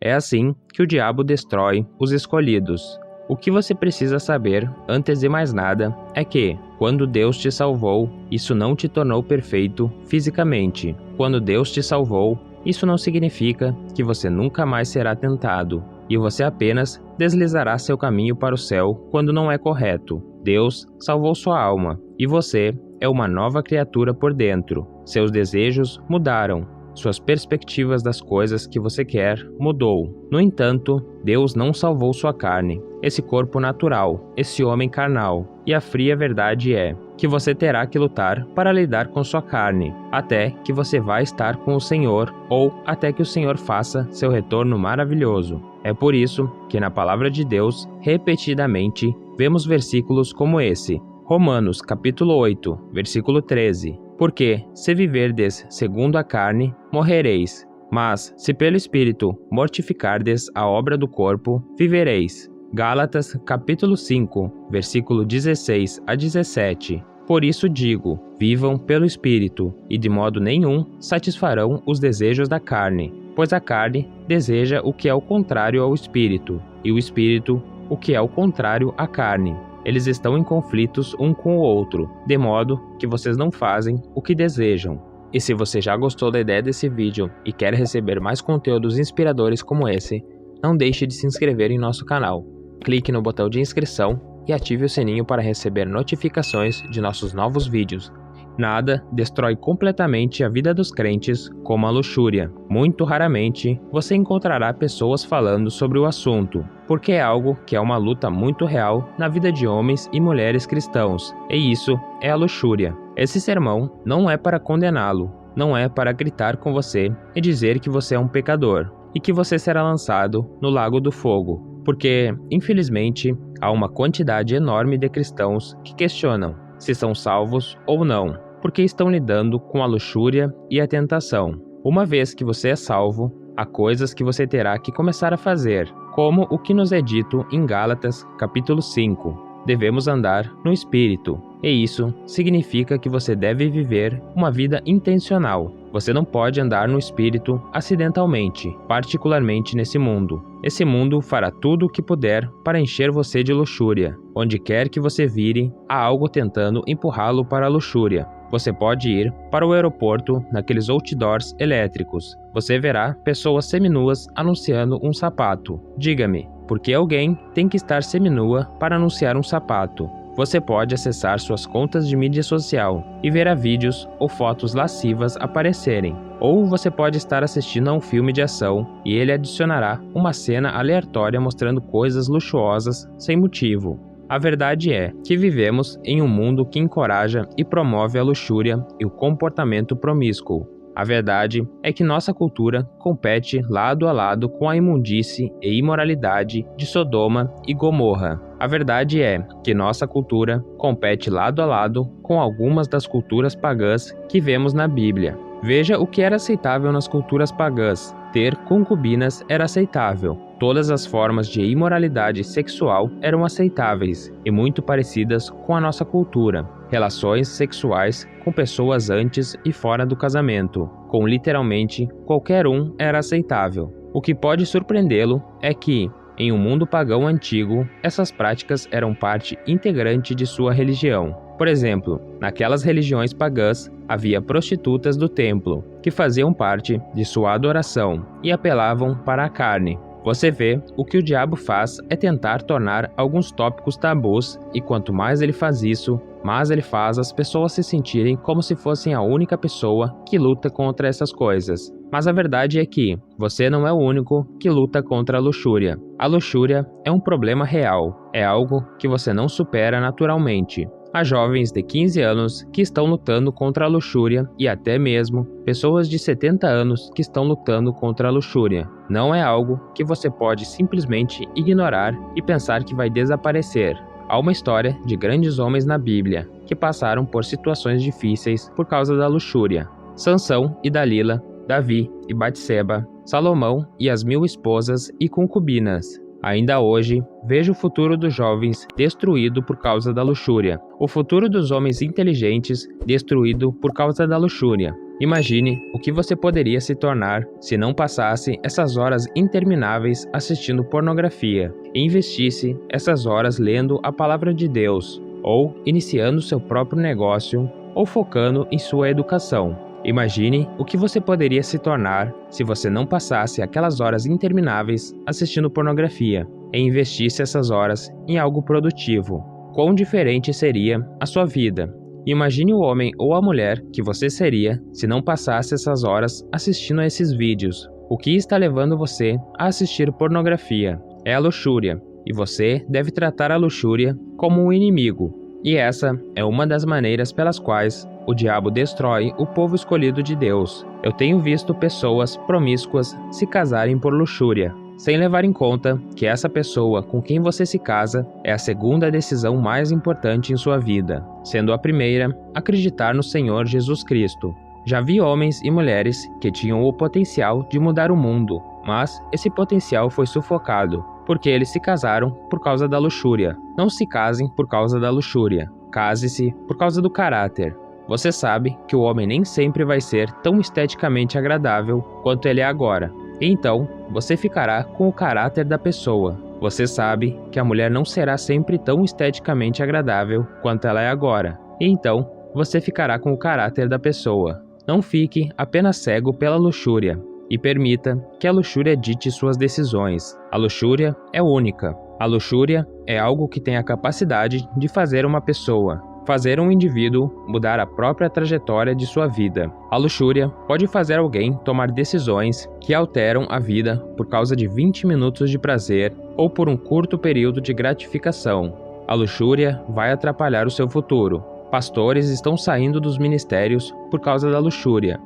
É assim que o diabo destrói os escolhidos. O que você precisa saber, antes de mais nada, é que, quando Deus te salvou, isso não te tornou perfeito fisicamente. Quando Deus te salvou, isso não significa que você nunca mais será tentado, e você apenas deslizará seu caminho para o céu quando não é correto. Deus salvou sua alma, e você é uma nova criatura por dentro. Seus desejos mudaram. Suas perspectivas das coisas que você quer mudou. No entanto, Deus não salvou sua carne, esse corpo natural, esse homem carnal. E a fria verdade é que você terá que lutar para lidar com sua carne, até que você vai estar com o Senhor ou até que o Senhor faça seu retorno maravilhoso. É por isso que na palavra de Deus, repetidamente, vemos versículos como esse. Romanos capítulo 8, versículo 13. Porque, se viverdes segundo a carne, morrereis. Mas, se pelo Espírito mortificardes a obra do corpo, vivereis. Gálatas capítulo 5, versículo 16 a 17. Por isso digo, vivam pelo Espírito, e de modo nenhum satisfarão os desejos da carne. Pois a carne deseja o que é o contrário ao Espírito, e o Espírito o que é o contrário à carne. Eles estão em conflitos um com o outro, de modo que vocês não fazem o que desejam. E se você já gostou da ideia desse vídeo e quer receber mais conteúdos inspiradores como esse, não deixe de se inscrever em nosso canal. Clique no botão de inscrição e ative o sininho para receber notificações de nossos novos vídeos. Nada destrói completamente a vida dos crentes como a luxúria. Muito raramente você encontrará pessoas falando sobre o assunto, porque é algo que é uma luta muito real na vida de homens e mulheres cristãos, e isso é a luxúria. Esse sermão não é para condená-lo, não é para gritar com você e dizer que você é um pecador e que você será lançado no lago do fogo, porque, infelizmente, há uma quantidade enorme de cristãos que questionam se são salvos ou não, porque estão lidando com a luxúria e a tentação. Uma vez que você é salvo, há coisas que você terá que começar a fazer, como o que nos é dito em Gálatas capítulo 5. Devemos andar no Espírito, e isso significa que você deve viver uma vida intencional. Você não pode andar no Espírito acidentalmente, particularmente nesse mundo. Esse mundo fará tudo o que puder para encher você de luxúria. Onde quer que você vire, há algo tentando empurrá-lo para a luxúria. Você pode ir para o aeroporto naqueles outdoors elétricos. Você verá pessoas seminuas anunciando um sapato. Diga-me, por que alguém tem que estar seminua para anunciar um sapato? Você pode acessar suas contas de mídia social e ver vídeos ou fotos lascivas aparecerem. Ou você pode estar assistindo a um filme de ação e ele adicionará uma cena aleatória mostrando coisas luxuosas sem motivo. A verdade é que vivemos em um mundo que encoraja e promove a luxúria e o comportamento promíscuo. A verdade é que nossa cultura compete lado a lado com a imundície e imoralidade de Sodoma e Gomorra. A verdade é que nossa cultura compete lado a lado com algumas das culturas pagãs que vemos na Bíblia. Veja o que era aceitável nas culturas pagãs. Ter concubinas era aceitável. Todas as formas de imoralidade sexual eram aceitáveis e muito parecidas com a nossa cultura. Relações sexuais com pessoas antes e fora do casamento, com literalmente qualquer um era aceitável. O que pode surpreendê-lo é que, em um mundo pagão antigo, essas práticas eram parte integrante de sua religião. Por exemplo, naquelas religiões pagãs, havia prostitutas do templo, que faziam parte de sua adoração e apelavam para a carne. Você vê, o que o diabo faz é tentar tornar alguns tópicos tabus, e quanto mais ele faz isso, mais ele faz as pessoas se sentirem como se fossem a única pessoa que luta contra essas coisas. Mas a verdade é que você não é o único que luta contra a luxúria. A luxúria é um problema real, é algo que você não supera naturalmente. Há jovens de 15 anos que estão lutando contra a luxúria e até mesmo pessoas de 70 anos que estão lutando contra a luxúria. Não é algo que você pode simplesmente ignorar e pensar que vai desaparecer. Há uma história de grandes homens na Bíblia que passaram por situações difíceis por causa da luxúria. Sansão e Dalila, Davi e Batseba, Salomão e as 1000 esposas e concubinas. Ainda hoje, vejo o futuro dos jovens destruído por causa da luxúria, o futuro dos homens inteligentes destruído por causa da luxúria. Imagine o que você poderia se tornar se não passasse essas horas intermináveis assistindo pornografia e investisse essas horas lendo a palavra de Deus, ou iniciando seu próprio negócio, ou focando em sua educação. Imagine o que você poderia se tornar se você não passasse aquelas horas intermináveis assistindo pornografia e investisse essas horas em algo produtivo. Quão diferente seria a sua vida? Imagine o homem ou a mulher que você seria se não passasse essas horas assistindo a esses vídeos. O que está levando você a assistir pornografia? É a luxúria, e você deve tratar a luxúria como um inimigo. E essa é uma das maneiras pelas quais o diabo destrói o povo escolhido de Deus. Eu tenho visto pessoas promíscuas se casarem por luxúria, sem levar em conta que essa pessoa com quem você se casa é a segunda decisão mais importante em sua vida, sendo a primeira acreditar no Senhor Jesus Cristo. Já vi homens e mulheres que tinham o potencial de mudar o mundo, mas esse potencial foi sufocado, porque eles se casaram por causa da luxúria. Não se casem por causa da luxúria, case-se por causa do caráter. Você sabe que o homem nem sempre vai ser tão esteticamente agradável quanto ele é agora. Então, você ficará com o caráter da pessoa. Você sabe que a mulher não será sempre tão esteticamente agradável quanto ela é agora. Então, você ficará com o caráter da pessoa. Não fique apenas cego pela luxúria e permita que a luxúria dite suas decisões. A luxúria é única. A luxúria é algo que tem a capacidade de fazer uma pessoa, fazer um indivíduo mudar a própria trajetória de sua vida. A luxúria pode fazer alguém tomar decisões que alteram a vida por causa de 20 minutos de prazer ou por um curto período de gratificação. A luxúria vai atrapalhar o seu futuro. Pastores estão saindo dos ministérios por causa da luxúria.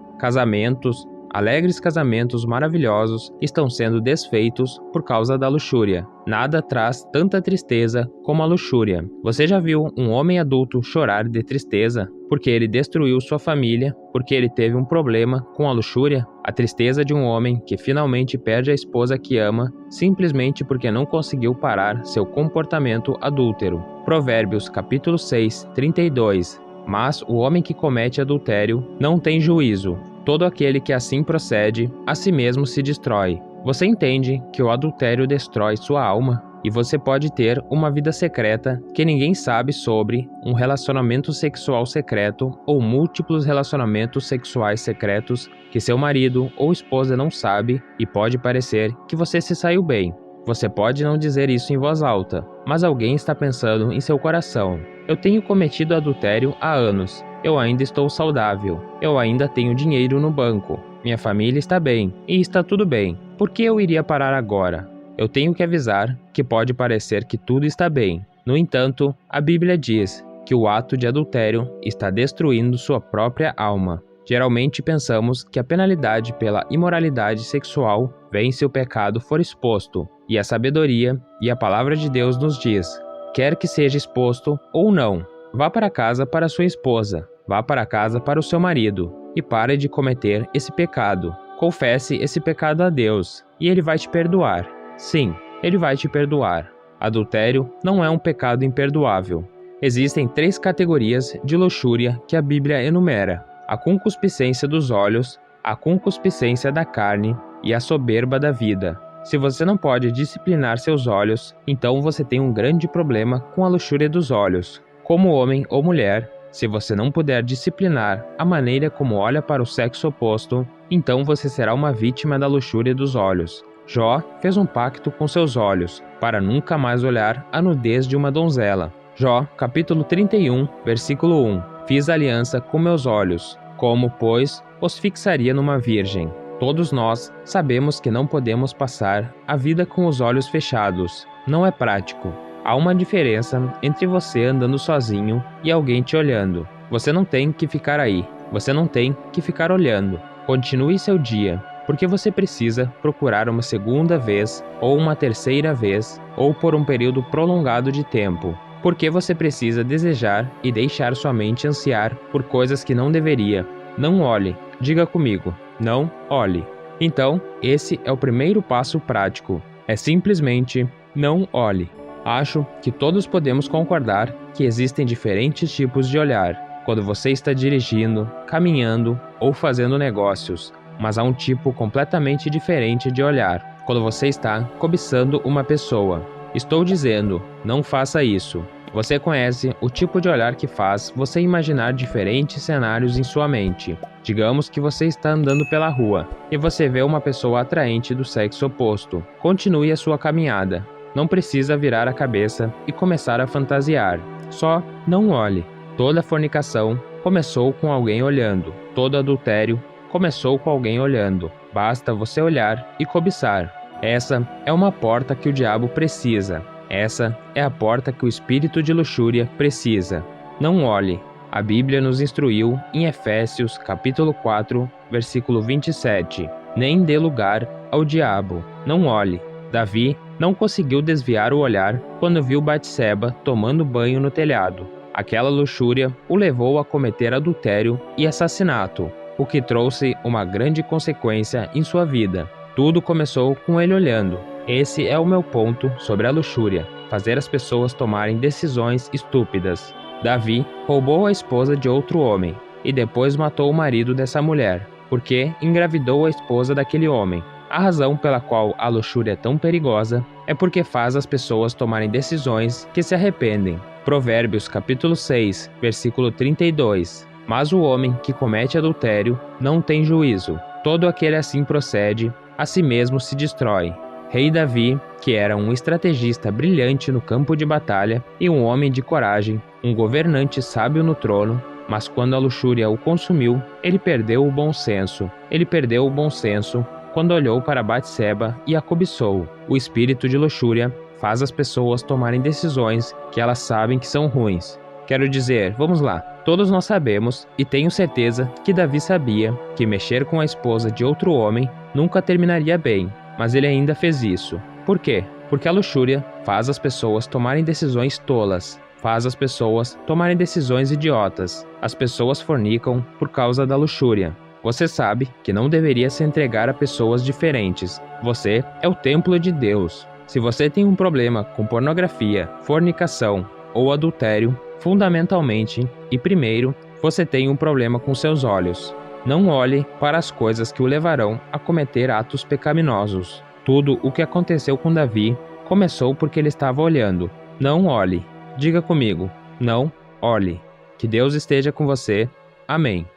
Alegres casamentos maravilhosos estão sendo desfeitos por causa da luxúria. Nada traz tanta tristeza como a luxúria. Você já viu um homem adulto chorar de tristeza porque ele destruiu sua família, porque ele teve um problema com a luxúria? A tristeza de um homem que finalmente perde a esposa que ama, simplesmente porque não conseguiu parar seu comportamento adúltero. Provérbios capítulo 6, 32. Mas o homem que comete adultério não tem juízo. Todo aquele que assim procede, a si mesmo se destrói. Você entende que o adultério destrói sua alma? E você pode ter uma vida secreta que ninguém sabe sobre, um relacionamento sexual secreto ou múltiplos relacionamentos sexuais secretos que seu marido ou esposa não sabe e pode parecer que você se saiu bem. Você pode não dizer isso em voz alta, mas alguém está pensando em seu coração. Eu tenho cometido adultério há anos. Eu ainda estou saudável. Eu ainda tenho dinheiro no banco. Minha família está bem. E está tudo bem. Por que eu iria parar agora? Eu tenho que avisar que pode parecer que tudo está bem. No entanto, a Bíblia diz que o ato de adultério está destruindo sua própria alma. Geralmente pensamos que a penalidade pela imoralidade sexual vem se o pecado for exposto. E a sabedoria e a palavra de Deus nos diz: quer que seja exposto ou não, vá para casa para sua esposa, vá para casa para o seu marido e pare de cometer esse pecado. Confesse esse pecado a Deus e Ele vai te perdoar. Sim, Ele vai te perdoar. Adultério não é um pecado imperdoável. Existem 3 categorias de luxúria que a Bíblia enumera: a concupiscência dos olhos, a concupiscência da carne e a soberba da vida. Se você não pode disciplinar seus olhos, então você tem um grande problema com a luxúria dos olhos. Como homem ou mulher, se você não puder disciplinar a maneira como olha para o sexo oposto, então você será uma vítima da luxúria dos olhos. Jó fez um pacto com seus olhos, para nunca mais olhar a nudez de uma donzela. Jó, capítulo 31, versículo 1. Fiz aliança com meus olhos, como, pois, os fixaria numa virgem. Todos nós sabemos que não podemos passar a vida com os olhos fechados. Não é prático. Há uma diferença entre você andando sozinho e alguém te olhando. Você não tem que ficar aí. Você não tem que ficar olhando. Continue seu dia, porque você precisa procurar uma segunda vez, ou uma terceira vez, ou por um período prolongado de tempo. Porque você precisa desejar e deixar sua mente ansiar por coisas que não deveria. Não olhe. Diga comigo. Não olhe. Então, esse é o primeiro passo prático. É simplesmente não olhe. Acho que todos podemos concordar que existem diferentes tipos de olhar. quando você está dirigindo, caminhando ou fazendo negócios, mas há um tipo completamente diferente de olhar quando você está cobiçando uma pessoa. Estou dizendo, não faça isso. Você conhece o tipo de olhar que faz você imaginar diferentes cenários em sua mente. Digamos que você está andando pela rua e você vê uma pessoa atraente do sexo oposto. Continue a sua caminhada. Não precisa virar a cabeça e começar a fantasiar. Só não olhe. Toda fornicação começou com alguém olhando. Todo adultério começou com alguém olhando. Basta você olhar e cobiçar. Essa é uma porta que o diabo precisa. Essa é a porta que o espírito de luxúria precisa. Não olhe. A Bíblia nos instruiu em Efésios capítulo 4, versículo 27. Nem dê lugar ao diabo. Não olhe. Davi não conseguiu desviar o olhar quando viu Batseba tomando banho no telhado. Aquela luxúria o levou a cometer adultério e assassinato, o que trouxe uma grande consequência em sua vida. Tudo começou com ele olhando. Esse é o meu ponto sobre a luxúria, fazer as pessoas tomarem decisões estúpidas. Davi roubou a esposa de outro homem e depois matou o marido dessa mulher, porque engravidou a esposa daquele homem. A razão pela qual a luxúria é tão perigosa é porque faz as pessoas tomarem decisões que se arrependem. Provérbios capítulo 6, versículo 32. Mas o homem que comete adultério não tem juízo. Todo aquele assim procede, a si mesmo se destrói. Rei Davi, que era um estrategista brilhante no campo de batalha e um homem de coragem, um governante sábio no trono, mas quando a luxúria o consumiu, ele perdeu o bom senso. Ele perdeu o bom senso quando olhou para Batseba e a cobiçou. O espírito de luxúria faz as pessoas tomarem decisões que elas sabem que são ruins. Quero dizer, vamos lá, todos nós sabemos e tenho certeza que Davi sabia que mexer com a esposa de outro homem nunca terminaria bem, mas ele ainda fez isso. Por quê? Porque a luxúria faz as pessoas tomarem decisões tolas, faz as pessoas tomarem decisões idiotas. As pessoas fornicam por causa da luxúria. Você sabe que não deveria se entregar a pessoas diferentes. Você é o templo de Deus. Se você tem um problema com pornografia, fornicação ou adultério, fundamentalmente e primeiro, você tem um problema com seus olhos. Não olhe para as coisas que o levarão a cometer atos pecaminosos. Tudo o que aconteceu com Davi começou porque ele estava olhando. Não olhe. Diga comigo, não olhe. Que Deus esteja com você. Amém.